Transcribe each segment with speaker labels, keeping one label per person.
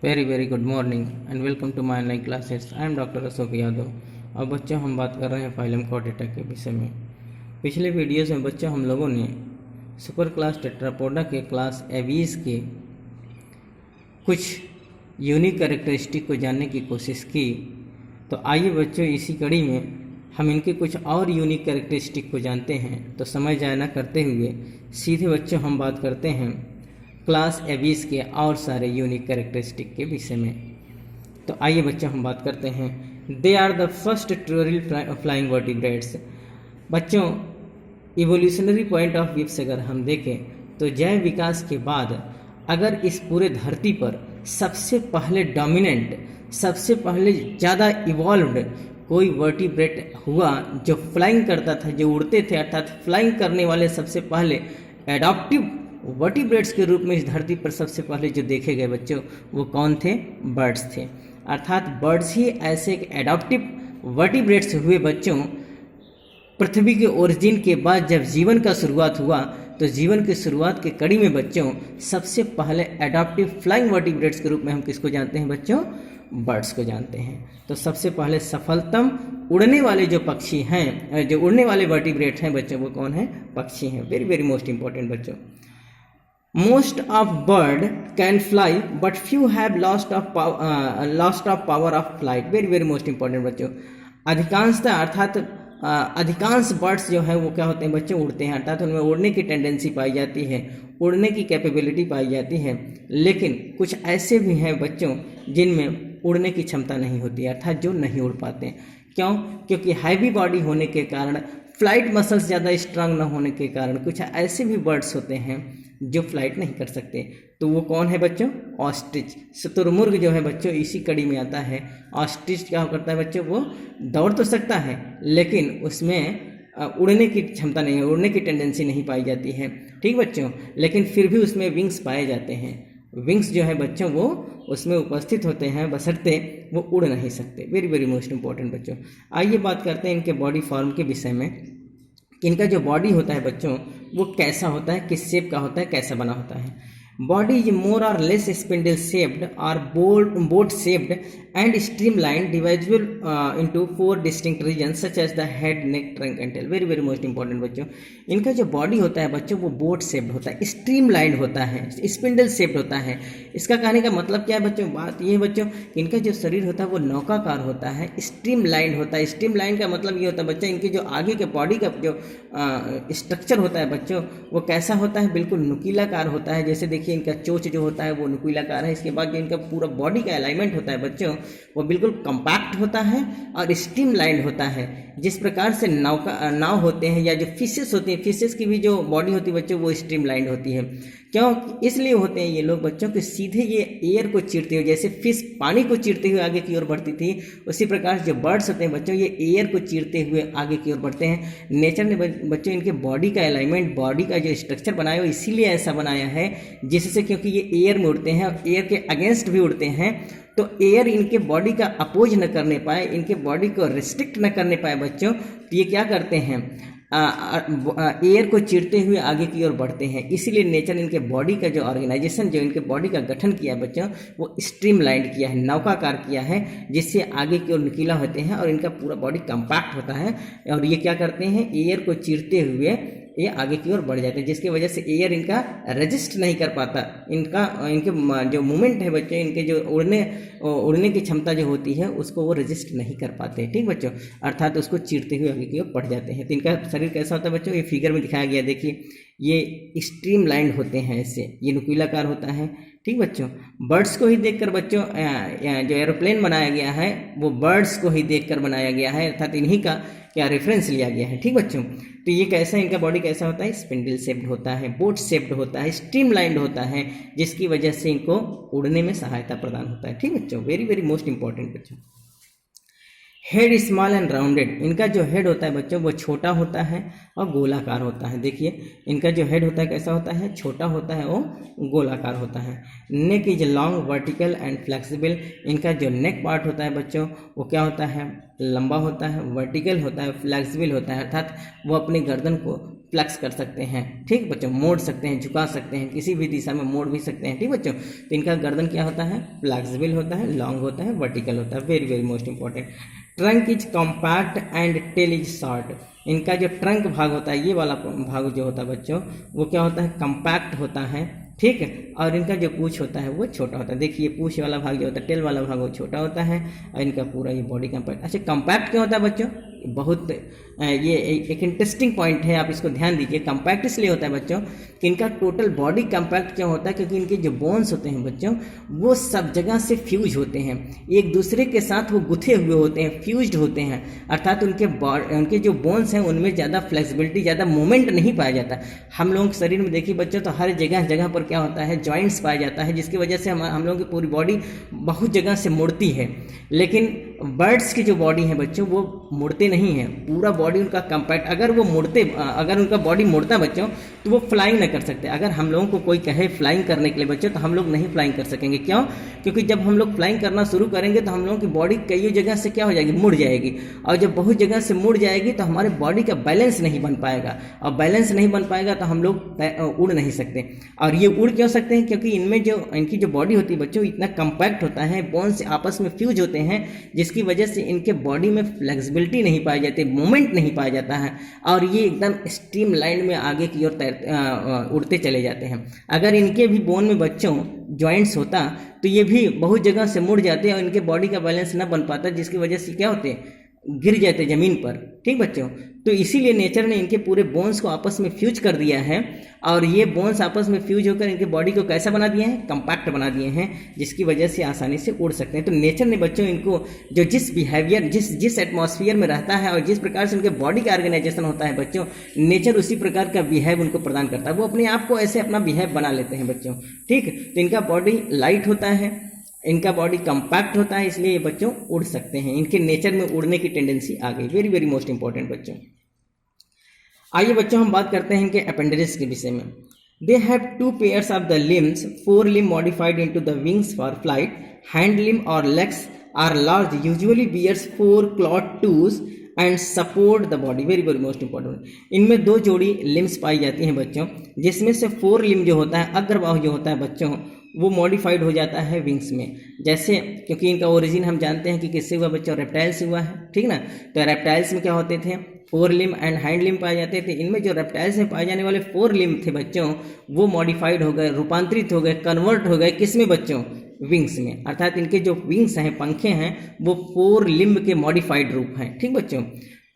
Speaker 1: Very good morning and welcome to my online classes. I am doctor Ashok Yadav. और बच्चों, हम बात कर रहे हैं फाइलम कॉर्डेटा के विषय में। पिछले वीडियोस में बच्चों हम लोगों ने सुपर क्लास टेट्रापोडा के क्लास एवीज के कुछ यूनिक कैरेक्टरिस्टिक को जानने की कोशिश की। तो आइए बच्चों, इसी कड़ी में हम इनके कुछ और यूनिक कैरेक्टरिस्टिक को जानते हैं। तो समय जाया न करते हुए सीधे बच्चों हम बात करते हैं क्लास एवीज के और सारे यूनिक कैरेक्टरिस्टिक के विषय में। तो आइए बच्चों हम बात करते हैं। They are the first truly flying vertebrates. बच्चों, इवोल्यूशनरी पॉइंट ऑफ व्यू से अगर हम देखें तो जैव विकास के बाद अगर इस पूरे धरती पर सबसे पहले डोमिनेंट, सबसे पहले ज़्यादा इवॉल्व्ड कोई वर्टिब्रेट हुआ जो फ्लाइंग करता था, जो उड़ते थे, अर्थात फ्लाइंग करने वाले सबसे पहले एडॉप्टिव वर्टिब्रेट्स के रूप में इस धरती पर सबसे पहले जो देखे गए बच्चों, वो कौन थे? बर्ड्स थे। अर्थात बर्ड्स ही ऐसे एक एडॉप्टिव वर्टिब्रेट्स हुए बच्चों। पृथ्वी के ओरिजिन के बाद जब जीवन का शुरुआत हुआ तो जीवन की शुरुआत के कड़ी में बच्चों सबसे पहले एडॉप्टिव फ्लाइंग वर्टिब्रेट्स के रूप में हम किसको जानते हैं बच्चों? बर्ड्स को जानते हैं। तो सबसे पहले सफलतम उड़ने वाले जो पक्षी हैं, जो उड़ने वाले वर्टिब्रेट हैं बच्चों, वो कौन है? पक्षी हैं। वेरी मोस्ट इंपॉर्टेंट बच्चों। Most of bird can fly, but few have lost of power of flight. Very most important बच्चों। अधिकांशतः अर्थात अधिकांश बर्ड्स जो हैं वो क्या होते हैं बच्चों? उड़ते हैं, अर्थात उनमें उड़ने की टेंडेंसी पाई जाती है, उड़ने की कैपेबिलिटी पाई जाती है। लेकिन कुछ ऐसे भी हैं बच्चों जिनमें उड़ने की क्षमता नहीं होती है, अर्थात जो नहीं उड़ पाते। क्यों? क्योंकि हैवी बॉडी होने के कारण, फ्लाइट मसल्स ज़्यादा स्ट्रांग न होने के कारण कुछ ऐसे भी बर्ड्स होते हैं जो फ्लाइट नहीं कर सकते। तो वो कौन है बच्चों? ऑस्ट्रिच। शुतुरमुर्ग जो है बच्चों इसी कड़ी में आता है। ऑस्ट्रिच क्या करता है बच्चों? वो दौड़ तो सकता है लेकिन उसमें उड़ने की क्षमता नहीं है, उड़ने की टेंडेंसी नहीं पाई जाती है। ठीक बच्चों, लेकिन फिर भी उसमें विंग्स पाए जाते हैं। विंग्स जो है बच्चों वो उसमें उपस्थित होते हैं, बशर्ते वो उड़ नहीं सकते। वेरी मोस्ट इंपॉर्टेंट बच्चों। आइए बात करते हैं इनके बॉडी फॉर्म के विषय में। इनका जो बॉडी होता है बच्चों वो कैसा होता है, किस शेप का होता है, कैसा बना होता है? बॉडी इज मोर और लेस स्पिंडल शेप्ड और boat shaped and streamline, divisible into 4 distinct regions such as the head, neck, trunk and tail. Very most important बच्चों। इनका जो बॉडी होता है बच्चों वो बोट शेप्ड होता है, स्ट्रीमलाइन होता है, स्पिंडल शेप्ड होता है। इसका कहने का मतलब क्या है बच्चों? बात ये है बच्चों, इनका जो शरीर होता है वो नौकाकार होता है, स्ट्रीमलाइन होता है। स्ट्रीमलाइन का मतलब ये होता है बच्चों, इनके जो आगे के बॉडी का जो स्ट्रक्चर होता है बच्चों वो कैसा होता है? बिल्कुल नुकीलाकार होता है। जैसे देखिए इनका चोंच जो होता है वो नुकीलाकार है। इसके बाद जो इनका पूरा बॉडी का अलाइनमेंट होता है बच्चों वो बिल्कुल कंपैक्ट होता है और स्ट्रीमलाइंड होता है। जिस प्रकार से नाव होते हैं या जो फिशेस होती हैं, फिशेस की भी जो बॉडी होती है बच्चों वो स्ट्रीमलाइंड होती है। क्यों? इसलिए होते हैं ये लोग बच्चों कि सीधे ये एयर को चीरते हुए, जैसे फिश पानी को चीरते हुए आगे की ओर बढ़ती थी, उसी प्रकार जो बर्ड्स होते हैं बच्चों ये एयर को चीरते हुए आगे की ओर बढ़ते हैं। नेचर ने बच्चों इनके बॉडी का अलाइनमेंट, बॉडी का जो स्ट्रक्चर बनाया है इसीलिए ऐसा बनाया है, जिससे क्योंकि ये एयर में उड़ते हैं और एयर के अगेंस्ट भी उड़ते हैं, तो एयर इनके बॉडी का अपोज न करने पाए, इनके बॉडी को रिस्ट्रिक्ट न करने पाए बच्चों, तो ये क्या करते हैं? एयर को चीरते हुए आगे की ओर बढ़ते हैं। इसीलिए नेचर इनके बॉडी का जो ऑर्गेनाइजेशन, जो इनके बॉडी का गठन किया है बच्चों वो स्ट्रीमलाइंड किया है, नौकाकार किया है, जिससे आगे की ओर नुकीला होते हैं और इनका पूरा बॉडी कंपैक्ट होता है। और ये क्या करते हैं? एयर को चीरते हुए ये आगे की ओर बढ़ जाते हैं, जिसकी वजह से एयर इनका रेजिस्ट नहीं कर पाता। इनके जो मूवमेंट है बच्चों, इनके जो उड़ने की क्षमता जो होती है उसको वो रेजिस्ट नहीं कर पाते। ठीक बच्चों, अर्थात उसको चीरते हुए आगे की ओर बढ़ जाते हैं। तो इनका शरीर कैसा होता है बच्चों? ये फिगर में दिखाया गया, देखिए ये स्ट्रीमलाइंड होते हैं, ऐसे ये नुकीलाकार होता है। ठीक बच्चों, बर्ड्स को ही देखकर बच्चों जो एरोप्लेन बनाया गया है वो बर्ड्स को ही देखकर बनाया गया है, अर्थात इन्हीं का क्या रेफरेंस लिया गया है। ठीक बच्चों, तो ये कैसा, इनका बॉडी कैसा होता है? स्पिंडल शेप्ड होता है, बोट शेप्ड होता है, स्ट्रीमलाइंड होता है, जिसकी वजह से इनको उड़ने में सहायता प्रदान होता है। ठीक बच्चों, वेरी मोस्ट इंपॉर्टेंट बच्चों। Head small and rounded. इनका जो हेड होता है बच्चों वो छोटा होता है और गोलाकार होता है। देखिए इनका जो हेड होता है कैसा होता है? छोटा होता है और गोलाकार होता है। Neck is long, vertical and flexible. इनका जो नेक पार्ट होता है बच्चों वो क्या होता है? लंबा होता है, वर्टिकल होता है, फ्लेक्सिबल होता है, अर्थात वो अपनी गर्दन को फ्लेक्स कर सकते हैं, ठीक बच्चों, मोड़ सकते हैं, झुका सकते हैं, किसी भी दिशा में मोड़ भी सकते हैं, ठीक बच्चों। तो इनका गर्दन क्या होता है, फ्लेक्सिबल होता है, लॉन्ग होता है, वर्टिकल होता है, very very most important. Trunk is compact and tail is short. इनका जो ट्रंक भाग होता है, ये वाला भाग जो होता है बच्चों, वो क्या होता है, कॉम्पैक्ट होता है, ठीक है। और इनका जो पूंछ होता है वो छोटा होता है। देखिए पूंछ वाला भाग जो होता है, टेल वाला भाग वो छोटा होता है, और इनका पूरा ये बॉडी कॉम्पैक्ट। अच्छा, कॉम्पैक्ट क्यों होता है बच्चों, बहुत ये एक इंटरेस्टिंग पॉइंट है, आप इसको ध्यान दीजिए। कॉम्पैक्ट इसलिए होता है बच्चों कि इनका टोटल बॉडी कॉम्पैक्ट क्यों होता है, क्योंकि इनके जो बोन्स होते हैं बच्चों, वो सब जगह से फ्यूज होते हैं, एक दूसरे के साथ वो गुथे हुए होते हैं, फ्यूज्ड होते हैं, अर्थात उनके जो बोन्स हैं उनमें ज़्यादा फ्लेक्सिबिलिटी, ज़्यादा मूवमेंट नहीं पाया जाता। हम लोगों के शरीर में देखिए बच्चों, तो हर जगह जगह पर क्या होता है, जॉइंट्स पाया जाता है, जिसकी वजह से हम लोगों की पूरी बॉडी बहुत जगह से मुड़ती है। लेकिन बर्ड्स की जो बॉडी है बच्चों, वो मुड़ते नहीं हैं, पूरा बॉडी उनका कॉम्पैक्ट। अगर उनका बॉडी मुड़ता बच्चों, तो वो फ्लाइंग नहीं कर सकते। अगर हम लोगों को कोई कहे फ्लाइंग करने के लिए बच्चों, तो हम लोग नहीं फ्लाइंग कर सकेंगे। क्यों? क्योंकि जब हम लोग फ्लाइंग करना शुरू करेंगे तो हम लोगों की बॉडी कई जगह से क्या हो जाएगी, मुड़ जाएगी, और जब बहुत जगह से मुड़ जाएगी तो हमारे बॉडी का बैलेंस नहीं बन पाएगा, और बैलेंस नहीं बन पाएगा तो हम लोग उड़ नहीं सकते। और ये उड़ क्यों सकते हैं, क्योंकि इनकी जो बॉडी होती है बच्चों, इतना कॉम्पैक्ट होता है, बोन्स आपस में फ्यूज होते हैं, जिसकी वजह से इनके बॉडी में फ्लेक्सिबिलिटी नहीं पाई जाती, मूवमेंट नहीं पाया जाता है, और ये एकदम स्ट्रीम लाइन में आगे की ओर उड़ते चले जाते हैं। अगर इनके भी बोन में बच्चों जॉइंट्स होता तो ये भी बहुत जगह से मुड़ जाते और इनके बॉडी का बैलेंस न बन पाता, जिसकी वजह से क्या होते हैं, गिर जाते ज़मीन पर, ठीक बच्चों। तो इसीलिए नेचर ने इनके पूरे बोन्स को आपस में फ्यूज कर दिया है, और ये बोन्स आपस में फ्यूज होकर इनके बॉडी को कैसा बना दिए हैं, कंपैक्ट बना दिए हैं, जिसकी वजह से आसानी से उड़ सकते हैं। तो नेचर ने बच्चों इनको जो जिस बिहेवियर, जिस एटमॉस्फेयर में रहता है और जिस प्रकार से उनके बॉडी का ऑर्गेनाइजेशन होता है बच्चों, नेचर उसी प्रकार का बिहेव उनको प्रदान करता है। वो अपने आप को ऐसे अपना बिहेव बना लेते हैं बच्चों, ठीक। तो इनका बॉडी लाइट होता है, इनका बॉडी कंपैक्ट होता है, इसलिए ये बच्चों उड़ सकते हैं। इनके नेचर में उड़ने की टेंडेंसी आ गई, वेरी वेरी मोस्ट इंपॉर्टेंट बच्चों। आइए बच्चों हम बात करते हैं इनके अपेंडिजेस के विषय में। They have 2 pairs of the limbs, 4 limb modified into the wings for flight. Hind limb और legs are large, usually bears 4 clawed toes and support the body, very very most important. इनमें 2 जोड़ी limbs पाई जाती हैं बच्चों, जिसमें से 4 limb जो होता है, अग्रबाहु जो होता है बच्चों, वो मॉडिफाइड हो जाता है विंग्स में। जैसे क्योंकि इनका ओरिजिन हम जानते हैं कि किससे हुआ बच्चों, रेप्टाइल्स से हुआ है, ठीक ना। तो रेप्टाइल्स में क्या होते थे, 4 लिम्ब एंड हैंड लिम्ब पाए जाते थे। इनमें जो रेप्टाइल्स में पाए जाने वाले 4 लिम्ब थे बच्चों, वो मॉडिफाइड हो गए, रूपांतरित हो गए, कन्वर्ट हो गए, किसमें बच्चों, विंग्स में। अर्थात इनके जो विंग्स हैं, पंखे हैं, वो 4 लिम्ब के मॉडिफाइड रूप हैं, ठीक बच्चों।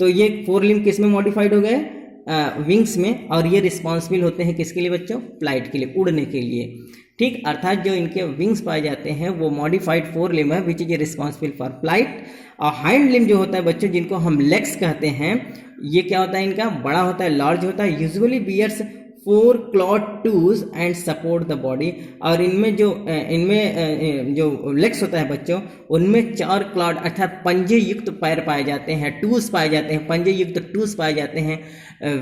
Speaker 1: तो ये 4 लिम्ब किस में मॉडिफाइड हो गए, विंग्स में, और ये रिस्पॉन्सिबल होते हैं किसके लिए बच्चों, फ्लाइट के लिए, उड़ने के लिए, ठीक। अर्थात जो इनके विंग्स पाए जाते हैं वो मॉडिफाइड 4 लिम्ब है, which is responsible for flight. और हैंड लिम्ब जो होता है बच्चों, जिनको हम लेग्स कहते हैं, ये क्या होता है, इनका बड़ा होता है, लार्ज होता है, usually bears 4 clawed toes and support the body. और इनमें जो लेग्स होता है बच्चों, उनमें 4 क्लॉड अर्थात पंजे युक्त पैर पाए जाते हैं, टूज पाए जाते हैं, पंजे युक्त टूज पाए जाते हैं,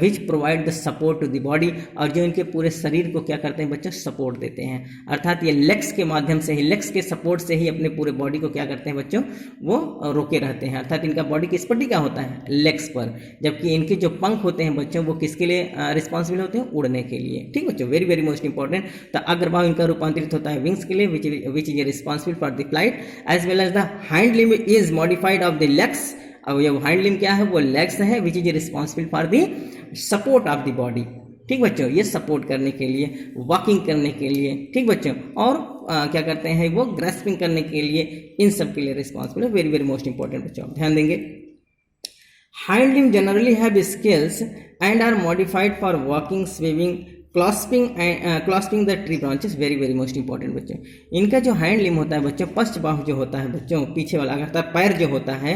Speaker 1: which provide the support to the body, और जो इनके पूरे शरीर को क्या करते हैं बच्चों, सपोर्ट देते हैं। अर्थात ये लेग्स के माध्यम से ही, लेग्स के सपोर्ट से ही अपने पूरे बॉडी को क्या करते हैं बच्चों, वो रोके रहते हैं। अर्थात इनका बॉडी किस पर टिका होता है, लेग्स पर, जबकि इनके जो पंख होते हैं बच्चों, वो किसके लिए रिस्पॉन्सिबल होते हैं, उड़ने के लिए, ठीक बच्चों, वेरी वेरी मोस्ट इंपॉर्टेंट। तो अग्रबाहु इनका रूपांतरित होता है विंग्स के लिए, which is responsible for the flight, as well as the hand limb is modified of the legs. अब ये हैंड लिम्ब क्या है, वो लेग्स है, which is responsible for the support of the body, ठीक बच्चों, ये सपोर्ट करने के लिए, वॉकिंग करने के लिए, ठीक बच्चों, और क्या करते हैं, वो ग्रास्पिंग करने के लिए, इन सब के लिए रिस्पॉन्सिबल है, वेरी वेरी मोस्ट इंपॉर्टेंट बच्चों, ध्यान देंगे। Hind limb generally have scales and are modified for walking, swimming, clasping the tree branches, very very most important बच्चों। इनका जो हैंड लिम्ब होता है बच्चों, पश्च बाहु जो होता है बच्चों, पीछे वाला अर्थात पैर जो होता है,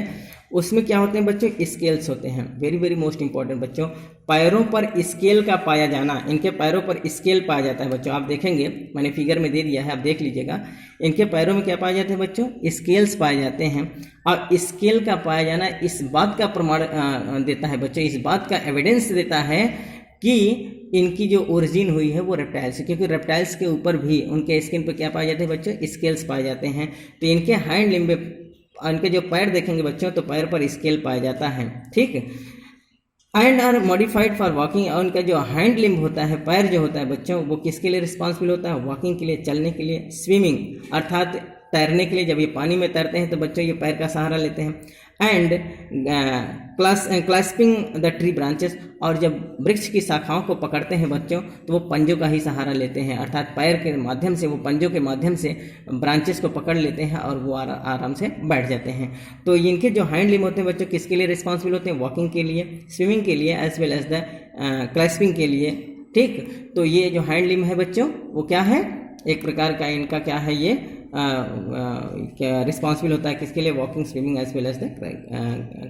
Speaker 1: उसमें क्या होते हैं बच्चों, स्केल्स होते हैं, वेरी वेरी मोस्ट इंपॉर्टेंट बच्चों। पैरों पर स्केल का पाया जाना, इनके पैरों पर स्केल पाया जाता है बच्चों, आप देखेंगे, मैंने फिगर में दे दिया है, आप देख लीजिएगा। इनके पैरों में क्या पाए जाते हैं बच्चों, स्केल्स पाए जाते हैं। और स्केल का पाया जाना इस बात का प्रमाण देता है बच्चों, इस बात का एविडेंस देता है कि इनकी जो ओरिजिन हुई है वो रेप्टाइल्स है, क्योंकि रेप्टाइल्स के ऊपर भी उनके स्किन पर क्या पाए जाते हैं बच्चों, स्केल्स पाए जाते हैं। तो इनके हैंड लिम्ब, इनके जो पैर देखेंगे बच्चों, तो पैर पर स्केल पाया जाता है, ठीक। And are modified for walking. और उनका जो हैंड लिम्ब होता है, पैर जो होता है बच्चों, वो किसके लिए रिस्पॉन्सिबल होता है? वॉकिंग के लिए, चलने के लिए। स्विमिंग अर्थात तैरने के लिए, जब ये पानी में तैरते हैं तो बच्चों ये पैर का सहारा लेते हैं। And clasping the tree branches, और जब वृक्ष की शाखाओं को पकड़ते हैं बच्चों तो वो पंजों का ही सहारा लेते हैं, अर्थात पैर के माध्यम से, वो पंजों के माध्यम से ब्रांचेस को पकड़ लेते हैं और वो आराम से बैठ जाते हैं। तो इनके जो हैंड लिम्ब होते हैं बच्चों किसके लिए रिस्पॉन्सिबल होते हैं? वॉकिंग के लिए, स्विमिंग के लिए, as well as the clasping के लिए। ठीक, तो ये जो हैंड लिम्ब है बच्चों वो क्या है? एक प्रकार का इनका क्या है, ये क्या रिस्पॉन्सिबल होता है किसके लिए? Walking, swimming as well as the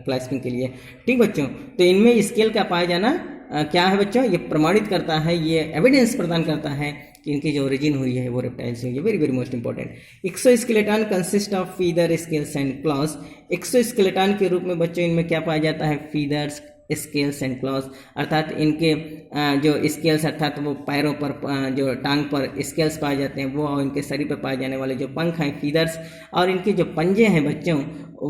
Speaker 1: clasping के लिए। ठीक बच्चों, तो इनमें स्केल का पाया जाना क्या है बच्चों? ये प्रमाणित करता है, ये एविडेंस प्रदान करता है कि इनकी जो ओरिजिन हुई है वो रेप्टाइल से हुई है। Very very most important. Exoskeleton consist of feather, scales and clause. Exoskeleton के रूप में बच्चों इनमें क्या पाया जाता है? फीदर्स, स्केल्स एंड क्लॉज, अर्थात इनके जो स्केल्स अर्थात वो पैरों पर, जो टांग पर स्केल्स पाए जाते हैं वो, और इनके शरीर पर पाए जाने वाले जो पंख हैं फीदर्स, और इनके जो पंजे हैं बच्चों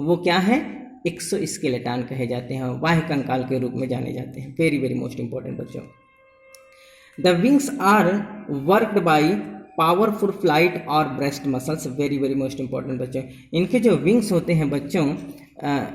Speaker 1: वो क्या है? एक्सोस्केलेटन कहे जाते हैं, बाह्य कंकाल के रूप में जाने जाते हैं। वेरी वेरी मोस्ट इंपॉर्टेंट बच्चों। The wings are worked by powerful flight और breast muscles. Very very most important बच्चों। इनके जो विंग्स होते हैं बच्चों,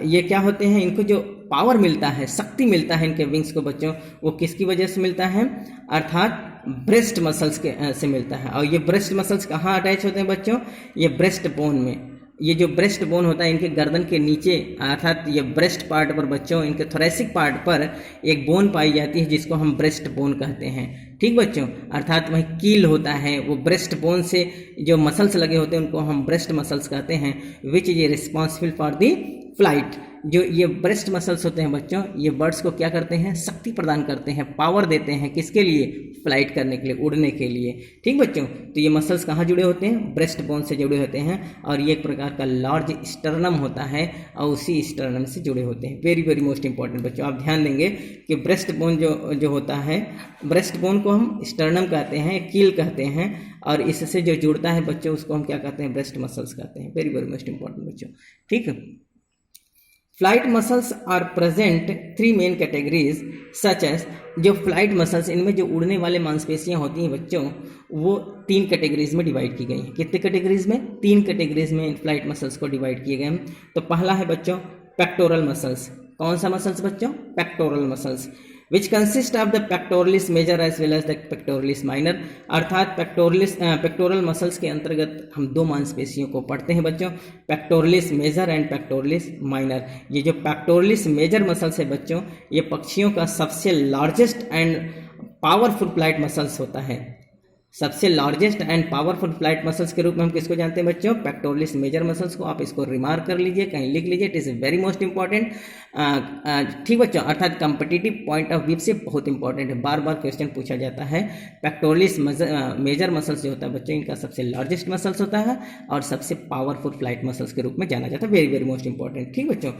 Speaker 1: ये क्या होते हैं? इनको जो पावर मिलता है, शक्ति मिलता है इनके विंग्स को बच्चों, वो किसकी वजह से मिलता है? अर्थात ब्रेस्ट मसल्स के से मिलता है। और ये ब्रेस्ट मसल्स कहाँ अटैच होते हैं बच्चों? ये ब्रेस्ट बोन में। ये जो ब्रेस्ट बोन होता है इनके गर्दन के नीचे, अर्थात ये ब्रेस्ट पार्ट पर बच्चों, इनके थोरेसिक पार्ट पर एक बोन पाई जाती है जिसको हम ब्रेस्ट बोन कहते हैं। ठीक बच्चों, अर्थात वही कील होता है, वो ब्रेस्ट बोन से जो मसल्स लगे होते हैं उनको हम ब्रेस्ट मसल्स कहते हैं, विच is responsible for the flight. जो ये ब्रेस्ट मसल्स होते हैं बच्चों, ये बर्ड्स को क्या करते हैं? शक्ति प्रदान करते हैं, पावर देते हैं, किसके लिए? फ्लाइट करने के लिए, उड़ने के लिए। ठीक बच्चों, तो ये मसल्स कहाँ जुड़े होते हैं? ब्रेस्ट बोन से जुड़े होते हैं, और ये एक प्रकार का लार्ज स्टर्नम होता है और उसी स्टर्नम से जुड़े होते हैं। वेरी वेरी मोस्ट इंपॉर्टेंट बच्चों, आप ध्यान देंगे कि ब्रेस्ट बोन जो होता है, ब्रेस्ट बोन को हम स्टर्नम कहते हैं, कील कहते हैं, और इससे जो जुड़ता है बच्चों उसको हम क्या कहते हैं? ब्रेस्ट मसल्स कहते हैं। वेरी वेरी मोस्ट इंपॉर्टेंट बच्चों। ठीक है, flight muscles are present three main categories such as. जो फ्लाइट मसल्स, इनमें जो उड़ने वाले मांसपेशियां होती हैं बच्चों, वो 3 कैटेगरीज में डिवाइड की गई हैं। कितने कैटेगरीज में? 3 कैटेगरीज में फ्लाइट मसल्स को डिवाइड किए गए हैं। तो पहला है बच्चों पेक्टोरल मसल्स। कौन सा मसल्स बच्चों? Pectoral muscles, which consist of the pectoralis major as well as the pectoralis minor। अर्थात पेक्टोरल मसल्स के अंतर्गत हम 2 मांसपेशियों को पढ़ते हैं बच्चों, pectoralis major and pectoralis minor. ये जो पेक्टोरलिस मेजर मसल्स है बच्चों, ये पक्षियों का सबसे largest and powerful flight muscles होता है। सबसे largest and powerful flight muscles के रूप में हम किसको जानते हैं बच्चों? पेक्टोरलिस मेजर मसल्स को। आप इसको रिमार्क कर लीजिए, कहीं लिख लीजिए, it is very most important. ठीक बच्चों, अर्थात कंपिटिटिव पॉइंट ऑफ व्यू से बहुत इंपॉर्टेंट है, बार बार क्वेश्चन पूछा जाता है। पेक्टोरलिस मेजर मसल्स जो होता है बच्चों, इनका सबसे लार्जेस्ट मसल्स होता है और सबसे पावरफुल फ्लाइट मसल्स के रूप में जाना जाता है। Very very most important. ठीक बच्चों,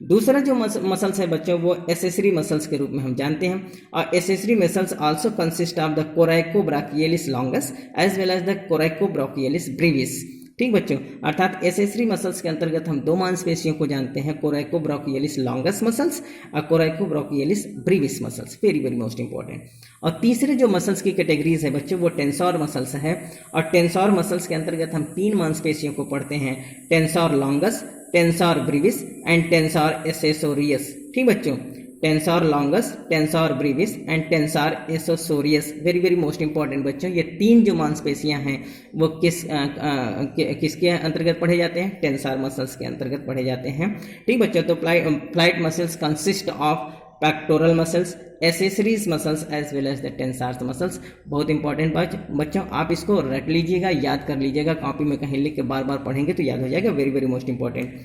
Speaker 1: दूसरा जो मसल्स है बच्चों वो एसेसरी मसल्स के रूप में हम जानते हैं, और accessory muscles also consist of the coracobrachialis longus as well as the coracobrachialis brevis. ठीक बच्चों, अर्थात एसेसरी मसल्स के अंतर्गत हम 2 मांसपेशियों को जानते हैं, कोराइकोब्राकियलिस लॉन्गस मसल्स और coracobrachialis brevis muscles. Very very most important. और तीसरे जो मसल्स की कैटेगरीज है बच्चों वो टेंसोर मसल्स है, और टेंसोर मसल्स के अंतर्गत हम 3 मांसपेशियों को पढ़ते हैं, टेंसोर longus, tensor brevis and tensor accessorius. ठीक बच्चों, tensor longus, tensor brevis and tensor accessorius. Very very most important बच्चों, ये 3 जो मांसपेशियां हैं वो किसके अंतर्गत पढ़े जाते हैं? टेंसोर मसल्स के अंतर्गत पढ़े जाते हैं। ठीक बच्चों, तो flight muscles consist of pectoral muscles, accessories muscles as well as the tensor muscles. बहुत इंपॉर्टेंट बच्चों, आप इसको रट लीजिएगा, याद कर लीजिएगा, कॉपी में कहीं लिख के बार बार पढ़ेंगे तो याद हो जाएगा। Very very most important.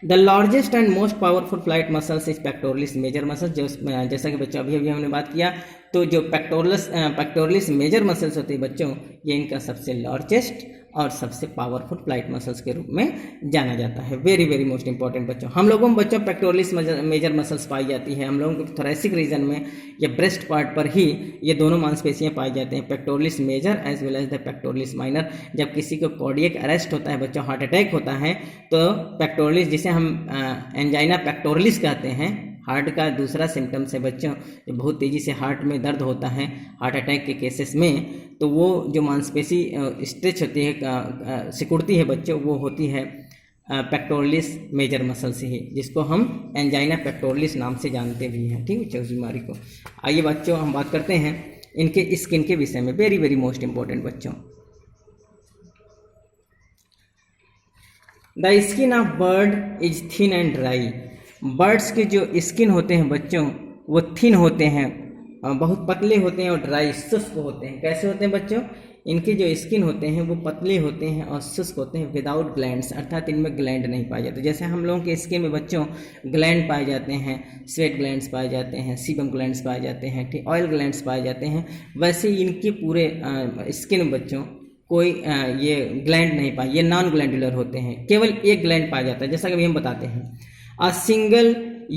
Speaker 1: The largest and most powerful flight muscles is pectoralis major muscles. जैसा कि बच्चों अभी हमने बात किया, तो जो पेक्टोरलिस मेजर मसल्स होते हैं बच्चों, ये इनका सबसे लार्जेस्ट और सबसे पावरफुल फ्लाइट मसल्स के रूप में जाना जाता है। वेरी वेरी मोस्ट इंपॉर्टेंट बच्चों, हम लोगों में बच्चों पेक्टोरलिस मेजर मसल्स पाई जाती है। हम लोगों के थोरेसिक रीजन में या ब्रेस्ट पार्ट पर ही ये दोनों मांसपेशियां पाई जाती हैं, pectoralis major as well as the pectoralis minor. जब किसी को कार्डियक अरेस्ट होता है बच्चों, हार्ट अटैक होता है, तो पेक्टोरलिस, जिसे हम एंजाइना पेक्टोरलिस कहते हैं, हार्ट का दूसरा सिम्टम्स है बच्चों, बहुत तेज़ी से हार्ट में दर्द होता है हार्ट अटैक के केसेस में, तो वो जो मांसपेशी स्ट्रेच होती है, सिकुड़ती है बच्चों, वो होती है पेक्टोरलिस मेजर मसल से ही, जिसको हम एंजाइना पेक्टोरलिस नाम से जानते भी हैं। ठीक है बच्चों, उस बीमारी को। आइए बच्चों हम बात करते हैं इनके स्किन के विषय में। वेरी वेरी मोस्ट इंपॉर्टेंट बच्चों, the skin of bird is thin and dry. Birds के जो स्किन होते हैं बच्चों, वो थिन होते हैं, बहुत पतले होते हैं और ड्राई शुष्क होते हैं। कैसे होते हैं बच्चों? इनके जो स्किन होते हैं वो पतले होते हैं और शुष्क होते हैं, विदाउट ग्लैंड्स, अर्थात इनमें ग्लैंड नहीं पाए जाते। जैसे हम लोगों के स्किन में बच्चों ग्लैंड पाए जाते हैं, स्वेट ग्लैंड्स पाए जाते हैं, सीबम ग्लैंड्स पाए जाते हैं, ठीक, ऑयल ग्लैंड्स पाए जाते हैं, वैसे इनके पूरे स्किन में बच्चों कोई ये ग्लैंड नहीं पाए, ये नॉन ग्लैंडुलर होते हैं, केवल एक ग्लैंड पाया जाता है। जैसा कि अभी हम बताते हैं, a single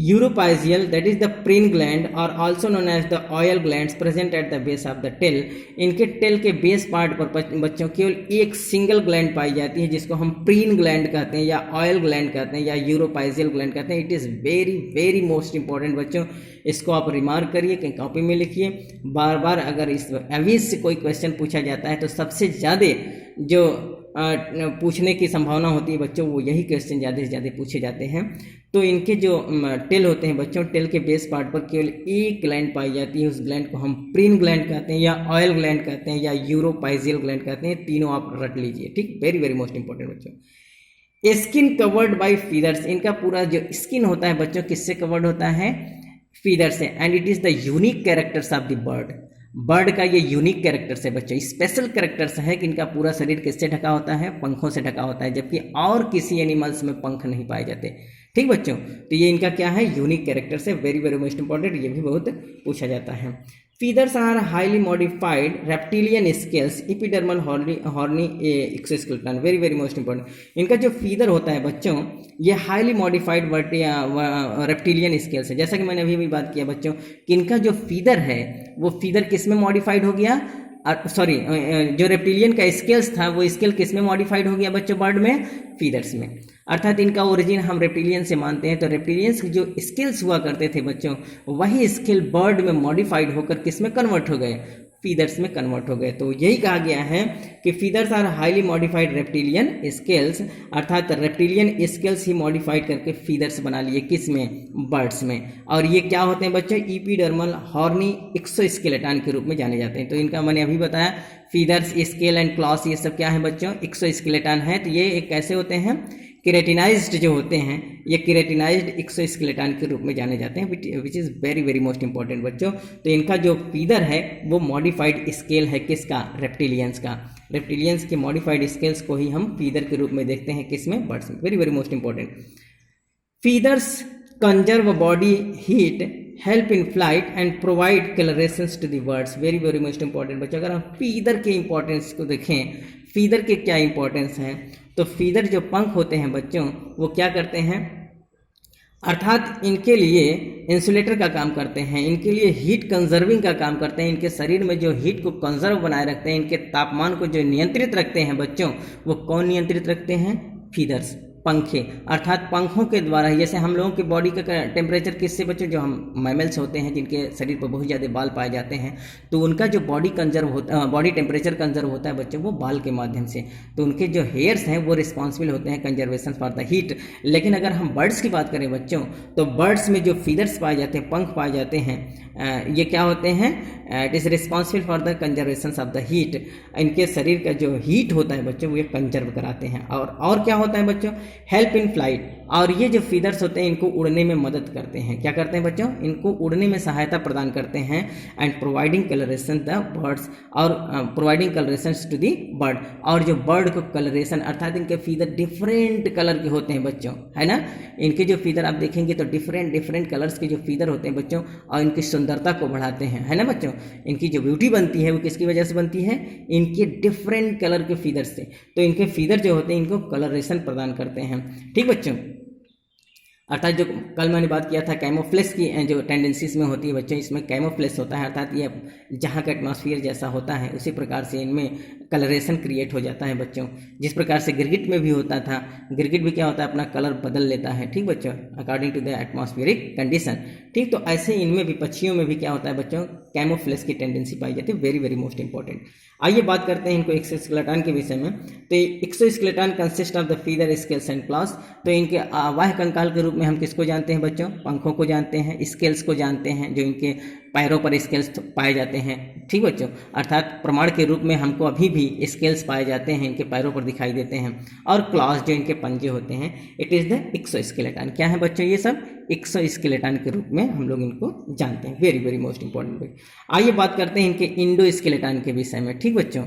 Speaker 1: uropysial, that is the preen gland, or also known as the oil glands, present at the base of the tail। इनके टेल के बेस पार्ट पर बच्चों केवल एक सिंगल ग्लैंड पाई जाती है, जिसको हम प्रीन ग्लैंड कहते हैं या ऑयल ग्लैंड कहते हैं या यूरोपाइजियल ग्लैंड कहते हैं। It is very very most important बच्चों, इसको आप रिमार्क करिए, कहीं कॉपी में लिखिए। बार बार अगर इस अभी से कोई क्वेश्चन पूछा जाता है तो सबसे ज़्यादा जो पूछने की संभावना होती है बच्चों, वो यही क्वेश्चन ज़्यादा से ज़्यादा पूछे जाते हैं। तो इनके जो टेल होते हैं बच्चों, टेल के बेस पार्ट पर केवल एक ग्लैंड पाई जाती है, उस ग्लैंड को हम प्रीन ग्लैंड कहते हैं या ऑयल ग्लैंड कहते हैं या यूरोपाइजियल ग्लैंड कहते हैं। तीनों आप रट लीजिए, ठीक। वेरी वेरी मोस्ट इंपॉर्टेंट बच्चों। स्किन कवर्ड बाय फीदर्स, इनका पूरा जो स्किन होता है बच्चों किससे कवर्ड होता है? फीदर से। And it is the unique characters of the bird. Bird का ये यूनिक कैरेक्टर्स है बच्चों, स्पेशल कैरेक्टर्स है कि इनका पूरा शरीर किससे ढका होता है? पंखों से ढका होता है, जबकि और किसी एनिमल्स में पंख नहीं पाए जाते। ठीक बच्चों, तो ये इनका क्या है? यूनिक कैरेक्टर्स है। वेरी वेरी मोस्ट इंपॉर्टेंट, ये भी बहुत पूछा जाता है। Feathers are highly modified reptilian scales, epidermal horny exoskeleton. Very very most important, इनका जो फीदर होता है बच्चों, ये हाईली मॉडिफाइड रेप्टिलियन स्केल्स है। जैसा कि मैंने अभी भी बात किया बच्चों कि इनका जो फीदर है वो फीदर किस में मॉडिफाइड हो गया? सॉरी, जो रेप्टिलियन का स्केल्स था वो स्केल किस में मॉडिफाइड हो गया बच्चों? बर्ड में, फीदर्स में। अर्थात इनका ओरिजिन हम रेप्टिलियन से मानते हैं। तो रेप्टिलियंस के जो स्केल्स हुआ करते थे बच्चों, वही स्केल बर्ड में मॉडिफाइड होकर किस में कन्वर्ट हो गए? फीदर्स में कन्वर्ट हो गए। तो यही कहा गया है कि feathers are highly modified reptilian scales, अर्थात रेप्टिलियन स्केल्स ही मॉडिफाइड करके फीदर्स बना लिए किस में? बर्ड्स में। और ये क्या होते हैं बच्चों? एपिडर्मल हॉर्नी एक्सोस्केलेटन के रूप में जाने जाते हैं। तो इनका मैंने अभी बताया, फीदर्स, स्केल एंड क्लॉस, ये सब क्या है बच्चों? एक्सोस्केलेटन है। तो ये एक कैसे होते हैं? केरेटिनाइज्ड जो होते हैं, ये केरेटिनाइज्ड एक्सोस्केलेटन के रूप में जाने जाते हैं, which is very very most important बच्चों। तो इनका जो फीदर है वो मॉडिफाइड स्केल है किसका? रेप्टिलियंस का। रेप्टिलियंस के मॉडिफाइड स्केल्स को ही हम फीदर के रूप में देखते हैं किसमें? बर्ड्स में। Very very most important. Feathers conserve body heat, help in flight and provide colourations to the birds. Very very most important बच्चों, अगर हम फीदर के इंपॉर्टेंस को देखें, फीदर के क्या इंपॉर्टेंस हैं, तो फीदर जो पंख होते हैं बच्चों, वो क्या करते हैं? अर्थात इनके लिए इंसुलेटर का काम करते हैं, इनके लिए हीट कंजर्विंग का काम करते हैं। इनके शरीर में जो हीट को कंजर्व बनाए रखते हैं, इनके तापमान को जो नियंत्रित रखते हैं बच्चों, वो कौन नियंत्रित रखते हैं? फीदर्स, पंखे। अर्थात पंखों के द्वारा ही, जैसे हम लोगों के बॉडी का टेम्परेचर किससे बच्चों? जो हम मैमल्स होते हैं जिनके शरीर पर बहुत ज़्यादा बाल पाए जाते हैं, तो उनका जो बॉडी टेम्परेचर कंजर्व होता है बच्चों, वो बाल के माध्यम से। तो उनके जो हेयर्स हैं वो रिस्पॉन्सिबल होते हैं कंजर्वेशन फॉर द हीट। लेकिन अगर हम बर्ड्स की बात करें बच्चों, तो बर्ड्स में जो फीदर्स पाए जाते हैं, पंख पाए जाते हैं, ये क्या होते हैं? It is responsible for the conservation of the heat. इनके शरीर का जो हीट होता है बच्चों, वो ये कंजर्व कराते हैं। और क्या होता है बच्चों? Help in flight. और ये जो फीदर्स होते हैं इनको उड़ने में मदद करते हैं। क्या करते हैं बच्चों? इनको उड़ने में सहायता प्रदान करते हैं। And providing colouration the birds, और providing colouration to the bird, और जो बर्ड को कलरेशन अर्थात इनके फीदर डिफरेंट कलर के होते हैं बच्चों, है ना। इनके जो फीदर आप देखेंगे तो डिफरेंट कलर्स के जो फीदर होते हैं बच्चों, और इनकी सुंदरता को बढ़ाते हैं, है ना बच्चों। इनकी जो ब्यूटी बनती है वो किसकी वजह से बनती है, इनके डिफरेंट कलर के फीदर से। तो इनके फीदर जो होते हैं इनको कलरेशन प्रदान करते हैं, ठीक बच्चों। अर्थात जो कल मैंने बात किया था कैमोफ्लेक्स की जो टेंडेंसीज में होती है बच्चों, इसमें कैमोफ्लेक्स होता है, अर्थात ये जहाँ का एटमॉस्फेयर जैसा होता है उसी प्रकार से इनमें कलरेशन क्रिएट हो जाता है बच्चों। जिस प्रकार से गिरगिट में भी होता था, गिरगिट भी क्या होता है, अपना कलर बदल लेता है, ठीक बच्चों, according to the atmospheric condition, ठीक। तो ऐसे इनमें भी, पक्षियों में भी क्या होता है बच्चों, कैमोफ्लेक्स की टेंडेंसी पाई जाती है, वेरी वेरी मोस्ट इंपॉर्टेंट। आइए बात करते हैं इनको एक्सोस्केलेटन के विषय में। तो exoskeleton consist of the feather, scales and clause. तो इनके बाह्य कंकाल के रूप में हम किसको जानते हैं बच्चों, पंखों को जानते हैं, स्केल्स को जानते हैं, जो इनके पैरों पर स्केल्स पाए जाते हैं, ठीक बच्चों। अर्थात प्रमाण के रूप में हमको अभी भी स्केल्स पाए जाते हैं, इनके पैरों पर दिखाई देते हैं। और क्लॉज जो इनके पंजे होते हैं, इट इज़ द एक्सोस्केलेटन। क्या है बच्चों, ये सब एक्सोस्केलेटन के रूप में हम लोग इनको जानते हैं, वेरी वेरी मोस्ट इंपॉर्टेंट। आइए बात करते हैं इनके इंडोस्केलेटन के विषय में, ठीक बच्चों।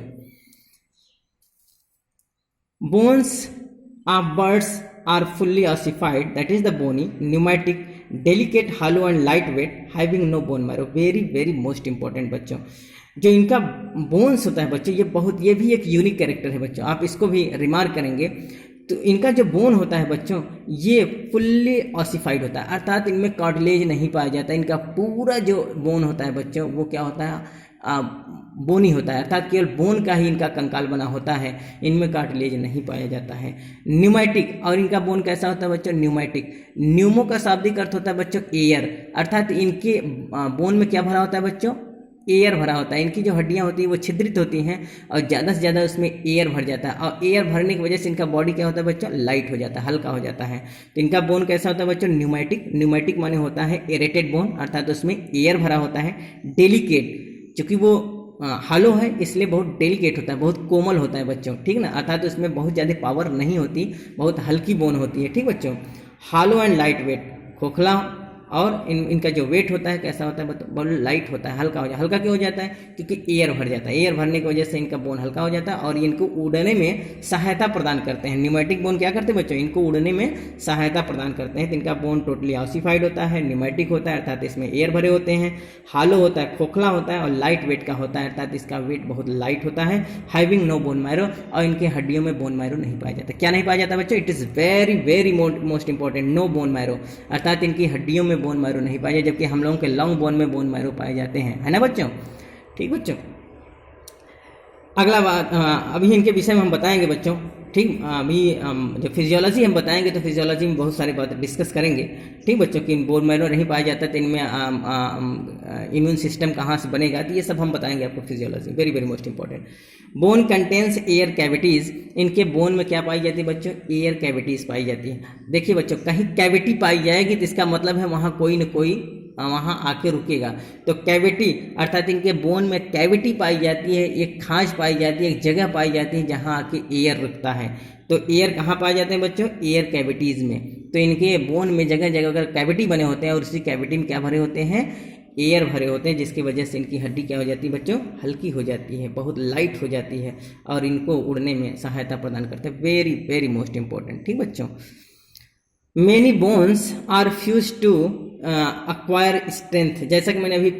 Speaker 1: Bones of birds are fully ossified, that is the bony, pneumatic, delicate, hollow and lightweight, having no bone marrow. very very most important बच्चों। जो इनका बोन्स होता है बच्चों, ये भी एक यूनिक कैरेक्टर है बच्चों, आप इसको भी रिमार्क करेंगे। तो इनका जो बोन होता है बच्चों, ये फुल्ली ऑसिफाइड होता है, अर्थात इनमें कार्टिलेज नहीं पाया जाता। इनका पूरा जो बोन होता है बच्चों, वो क्या होता है, बोनी होता है, अर्थात केवल बोन का ही इनका कंकाल बना होता है, इनमें कार्टिलेज नहीं पाया जाता है। न्यूमैटिक, और इनका बोन कैसा होता है बच्चों, न्यूमैटिक। न्यूमो का शाब्दिक अर्थ होता है बच्चों एयर, अर्थात इनके बोन में क्या भरा होता है बच्चों, एयर भरा होता है। इनकी जो हड्डियां होती हैं वो छिद्रित होती हैं और ज़्यादा से ज़्यादा उसमें एयर भर जाता है, और एयर भरने की वजह से इनका बॉडी क्या होता है बच्चों, लाइट हो जाता है, हल्का हो जाता है। तो इनका बोन कैसा होता है बच्चों, न्यूमैटिक। न्यूमैटिक माने होता है एरेटेड बोन, अर्थात उसमें एयर भरा होता है। डेलिकेट, चूँकि वो हालो है इसलिए बहुत डेलिकेट होता है, बहुत कोमल होता है बच्चों, ठीक ना, अर्थात उसमें बहुत ज़्यादा पावर नहीं होती, बहुत हल्की बोन होती है, ठीक बच्चों। हालो एंड लाइट वेट, खोखला, और इनका जो वेट होता है कैसा होता है, बहुत लाइट होता है, हल्का हो जाता है। हल्का क्यों हो जाता है, क्योंकि एयर भर जाता है, एयर भरने की वजह से इनका बोन हल्का हो जाता है और इनको उड़ने में सहायता प्रदान करते हैं। न्यूमैटिक बोन क्या करते हैं बच्चों, इनको उड़ने में सहायता प्रदान करते हैं। तो इनका बोन टोटली ऑसिफाइड होता है, न्यूमैटिक होता है, अर्थात इसमें एयर भरे होते हैं। हालो होता है, खोखला होता है, और लाइट वेट का होता है, अर्थात इसका वेट बहुत लाइट होता है। हैविंग नो बोन मैरो, और इनके हड्डियों में बोन मैरो नहीं पाया जाता। क्या नहीं पाया जाता बच्चों, it is very very most important, no bone marrow, अर्थात इनकी हड्डियों में बोन मैरो नहीं पाया, जबकि हम लोगों के लॉन्ग बोन में बोन मैरो पाए जाते हैं, है ना बच्चों, ठीक बच्चों। अगला बात, अभी इनके विषय में हम बताएंगे बच्चों, ठीक। अभी जो फिजियोलॉजी हम बताएंगे तो फिजियोलॉजी में बहुत सारी बातें डिस्कस करेंगे, ठीक बच्चों, कि बोन मैरो नहीं पाया जाता तो इनमें इम्यून सिस्टम कहाँ से बनेगा, तो ये सब हम बताएंगे आपको physiology, very very most important. Bone contains air cavities, इनके बोन में क्या पाई जाती है बच्चों, एयर कैविटीज़ पाई जाती है। देखिए बच्चों, कहीं कैविटी पाई जाएगी तो इसका मतलब है वहाँ कोई न कोई वहाँ आके रुकेगा। तो कैविटी अर्थात इनके बोन में कैविटी पाई जाती है, एक खांच पाई जाती है, एक जगह पाई जाती है जहाँ आके एयर रुकता है। तो एयर कहाँ पाए जाते हैं बच्चों, एयर कैविटीज़ में। तो इनके बोन में जगह जगह अगर कैविटी बने होते हैं और उसी कैविटी में क्या भरे होते हैं, एयर भरे होते हैं, जिसकी वजह से इनकी हड्डी क्या हो जाती है बच्चों, हल्की हो जाती है, बहुत लाइट हो जाती है और इनको उड़ने में सहायता प्रदान करते हैं, वेरी वेरी मोस्ट इंपॉर्टेंट, ठीक बच्चों। Many bones are fuse to acquire strength, जैसा कि मैंने अभी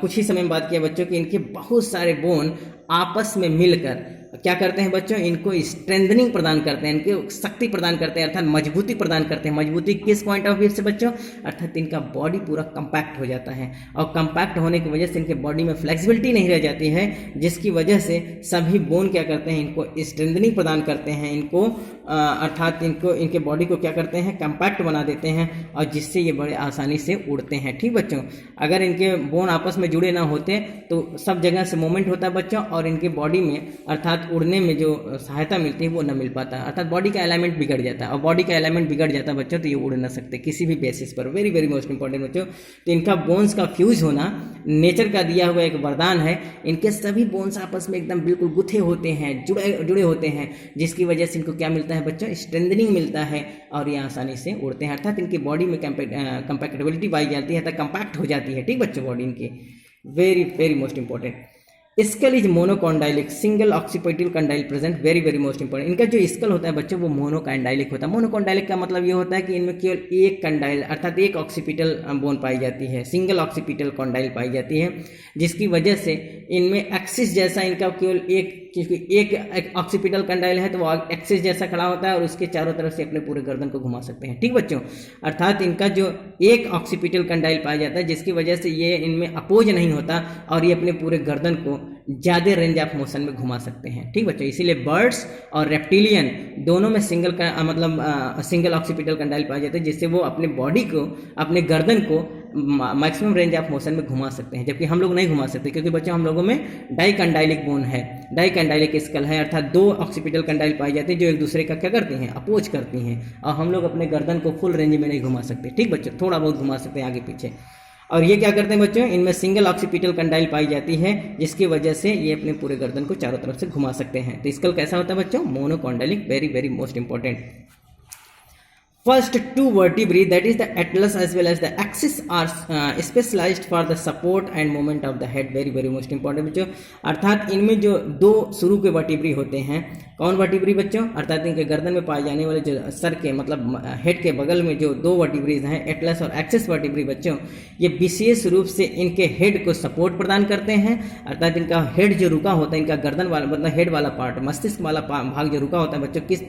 Speaker 1: कुछ ही समय में बात किया बच्चों कि इनके बहुत सारे बोन आपस में मिलकर क्या करते हैं बच्चों, इनको स्ट्रेंथनिंग प्रदान करते हैं, इनको शक्ति प्रदान करते हैं, अर्थात मजबूती प्रदान करते हैं। मजबूती किस पॉइंट ऑफ व्यू से बच्चों, अर्थात इनका बॉडी पूरा कंपैक्ट हो जाता है और कंपैक्ट होने की वजह से इनके बॉडी में फ्लेक्सिबिलिटी नहीं रह जाती है, जिसकी वजह से सभी बोन क्या करते हैं, इनको स्ट्रेंथनिंग प्रदान करते हैं, इनको अर्थात इनको इनके बॉडी को क्या करते हैं, कंपैक्ट बना देते हैं और जिससे ये बड़े आसानी से उड़ते हैं, ठीक बच्चों। अगर इनके बोन आपस में जुड़े ना होते तो सब जगह से मूवमेंट होता है बच्चों और इनके बॉडी में अर्थात उड़ने में जो सहायता मिलती है वो न मिल पाता है, अर्थात बॉडी का एलिमेंट बिगड़ जाता है और बॉडी का एलिमेंट बिगड़ जाता है बच्चों तो ये उड़ ना सकते किसी भी बेसिस पर, वेरी वेरी मोस्ट इंपॉर्टेंट बच्चों। तो इनका बोन्स का फ्यूज होना नेचर का दिया हुआ एक वरदान है। इनके सभी बोन्स आपस में एकदम बिल्कुल गुथे होते हैं, जुड़े होते हैं, जिसकी वजह से इनको क्या मिलता है बच्चों, स्ट्रेंथनिंग मिलता है और ये आसानी से उड़ते हैं, अर्थात इनकी बॉडी में कंपैक्टेबिलिटी पाई जाती है, कंपैक्ट हो जाती है, ठीक बच्चों, बॉडी इनकी, very very most important. Skull is monocondylic, single occipital condyle present, very very most important. इनका जो स्कल होता है बच्चों वो मोनोकॉन्डाइलिक होता है। मोनोकॉन्डाइलिक का मतलब ये होता है कि इनमें केवल एक कंडाइल अर्थात एक ऑक्सीपिटल बोन पाई जाती है, सिंगल ऑक्सीपिटल कंडाइल पाई जाती है, जिसकी वजह से इनमें एक्सिस जैसा इनका केवल एक ऑक्सीपिटल कंडाइल है तो वो एक्सिस जैसा खड़ा होता है और उसके चारों तरफ से अपने पूरे गर्दन को घुमा सकते हैं। ठीक बच्चों, अर्थात इनका जो एक ऑक्सीपिटल कंडाइल पाया जाता है जिसकी वजह से ये इनमें अपोज नहीं होता और ये अपने पूरे गर्दन को ज़्यादा रेंज ऑफ मोशन में घुमा सकते हैं। ठीक बच्चों, इसीलिए बर्ड्स और रेप्टिलियन दोनों में सिंगल ऑक्सीपिटल कंडाइल पाए जाते हैं, जिससे वो अपने बॉडी को, अपने गर्दन को मैक्सिमम रेंज ऑफ मोशन में घुमा सकते हैं, जबकि हम लोग नहीं घुमा सकते क्योंकि बच्चों हम लोगों में डाइकंडाइलिक बोन है, डाइकंडाइलिक स्कल है, अर्थात दो ऑक्सीपिटल कंडाइल पाई जाती है जो एक दूसरे का क्या करती हैं, अपोज करती हैं, और हम लोग अपने गर्दन को फुल रेंज में नहीं घुमा सकते। ठीक बच्चों, थोड़ा बहुत घुमा सकते हैं आगे पीछे। और ये क्या करते हैं बच्चों, इनमें सिंगल ऑक्सीपिटल कंडाइल पाई जाती है जिसकी वजह से ये अपने पूरे गर्दन को चारों तरफ से घुमा सकते हैं। तो स्कल कैसा होता है बच्चों, monocondylic, very very most important. First two vertebrae, that is the atlas as well as the axis, are specialized for the support and movement of the head, very very most important बच्चों। अर्थात इनमें जो दो शुरू के vertebrae होते हैं, कौन वर्टिब्री बच्चों, अर्थात इनके गर्दन में पाए जाने वाले जो सर के मतलब हेड के बगल में जो दो वर्टिब्रीज हैं, एटलस और एक्सिस वर्टिब्री बच्चों, ये विशेष रूप से इनके हेड को सपोर्ट प्रदान करते हैं। अर्थात इनका हेड जो रुका होता है, इनका गर्दन वाला मतलब हेड वाला पार्ट, मस्तिष्क वाला भाग जो रुका होता है बच्चों, किस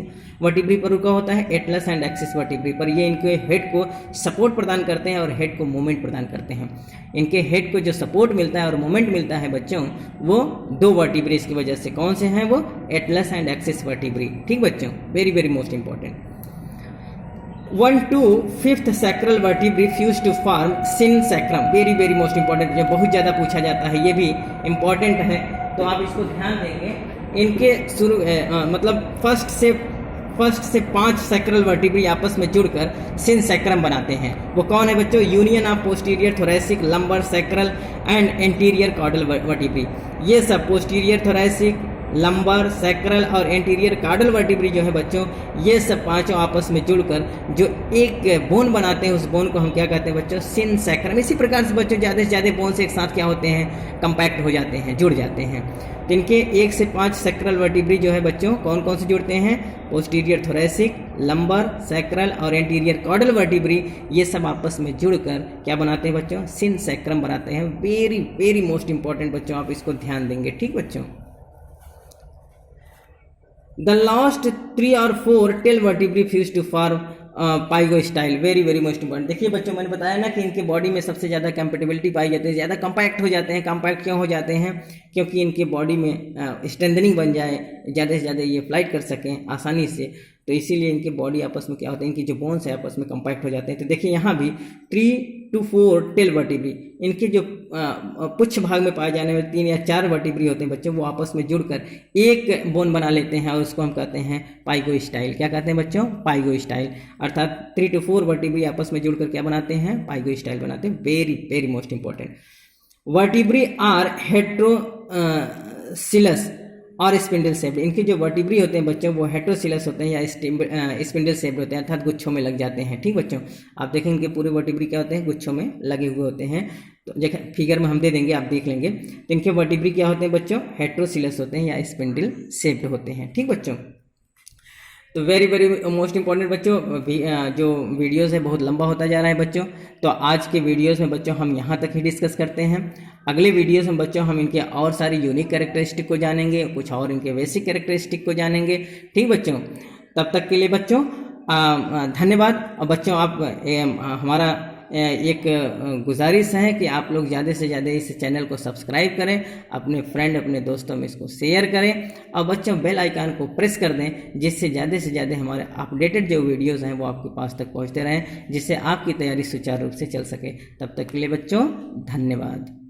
Speaker 1: वर्टिब्री पर रुका होता है, एटलस एंड एक्सिस वर्टिब्री पर। ये इनके हेड को सपोर्ट प्रदान करते हैं और हेड को मूवमेंट प्रदान करते हैं। इनके हेड को जो सपोर्ट मिलता है और मूवमेंट मिलता है बच्चों, वो दो वर्टिब्रीज की वजह से, कौन से हैं वो, एटलस एंड एक्सिस वर्टिब्री। ठीक बच्चों, very very most important. 1 to 5th sacral vertebrae fused to form sin sacrum, very very most important, जो बहुत ज़्यादा पूछा जाता है, ये भी इंपॉर्टेंट है तो आप इसको ध्यान देंगे। इनके शुरू मतलब फर्स्ट से 5 सैक्रल वर्टिब्री आपस में जुड़कर सिन सैक्रम बनाते हैं। वो कौन है बच्चों, union of posterior thoracic, lumbar, sacral and anterior caudal vertebrae. ये सब पोस्टीरियर थोरैसिक, लंबर, सैक्रल और एंटीरियर कॉर्डल वर्टिब्री जो है बच्चों, ये सब पांचों आपस में जुड़कर जो एक बोन बनाते हैं, उस बोन को हम क्या कहते हैं बच्चों, सिन सैक्रम। इसी प्रकार से बच्चों ज़्यादा से ज़्यादा बोन से एक साथ क्या होते हैं, कंपैक्ट हो जाते हैं, जुड़ जाते हैं। इनके 1 से 5 सैक्रल वर्टिब्री जो है बच्चों, कौन कौन से जुड़ते हैं, पोस्टीरियर थोरैसिक, लंबर, सैक्रल और एंटीरियर कॉर्डल वर्टिब्री, ये सब आपस में जुड़कर क्या बनाते हैं बच्चों, सिन सैक्रम बनाते हैं। वेरी वेरी मोस्ट इंपॉर्टेंट बच्चों, आप इसको ध्यान देंगे। ठीक बच्चों, The last 3 or 4 tail vertebrae fused to form pygostyle, very very most important. देखिए बच्चों, मैंने बताया ना कि इनके बॉडी में सबसे ज़्यादा कंपैटिबिलिटी पाई जाती है, ज़्यादा कंपैक्ट हो जाते हैं। कंपैक्ट क्यों हो जाते हैं, क्योंकि इनके बॉडी में स्ट्रेंथनिंग बन जाए, ज़्यादा से ज़्यादा ये फ्लाइट कर सकें आसानी से, तो इसीलिए इनकी बॉडी आपस में क्या होता है, इनकी जो बोन्स है आपस में कंपैक्ट हो जाते हैं। तो देखिए यहाँ भी 3 to 4 टेल वर्टिब्री, इनके जो पुच्छ भाग में पाए जाने वाले 3 या 4 वर्टिब्री होते हैं बच्चों, वो आपस में जुड़कर एक बोन बना लेते हैं और उसको हम कहते हैं पाइगोस्टाइल। क्या कहते हैं बच्चों, पाइगोस्टाइल। अर्थात 3 to 4 वर्टिब्री आपस में जुड़कर क्या बनाते हैं, पाइगोस्टाइल बनाते हैं। Very very most important. Vertebrae are heterocoelous और स्पिंडल शेप्ड। इनके जो वर्टिब्री होते हैं बच्चों, वो हेट्रोसिलस होते हैं या स्पिंडल शेप्ड होते हैं, अर्थात गुच्छों में लग जाते हैं। ठीक बच्चों, आप देखेंगे इनके पूरे वर्टिब्री क्या होते हैं, गुच्छों में लगे हुए होते हैं। तो जैसे फिगर में हम दे देंगे, आप देख लेंगे। तो इनके वर्टिब्री क्या होते हैं बच्चों, हेट्रोसिलस होते हैं या स्पिंडल शेप्ड होते हैं। ठीक बच्चों, तो वेरी वेरी मोस्ट इंपॉर्टेंट बच्चों, जो वीडियोस है बहुत लंबा होता जा रहा है बच्चों, तो आज के वीडियोस में बच्चों हम यहाँ तक ही डिस्कस करते हैं। अगले वीडियोस में बच्चों हम इनके और सारी यूनिक कैरेक्टरिस्टिक को जानेंगे, कुछ और इनके बेसिक कैरेक्टरिस्टिक को जानेंगे। ठीक बच्चों, तब तक के लिए बच्चों धन्यवाद। और बच्चों आप हमारा एक गुजारिश है कि आप लोग ज़्यादा से ज़्यादा इस चैनल को सब्सक्राइब करें, अपने फ्रेंड अपने दोस्तों में इसको शेयर करें और बच्चों बेल आइकन को प्रेस कर दें, जिससे ज़्यादा से ज़्यादा हमारे अपडेटेड जो वीडियोस हैं वो आपके पास तक पहुंचते रहें, जिससे आपकी तैयारी सुचारू रूप से चल सके। तब तक के लिए बच्चों धन्यवाद।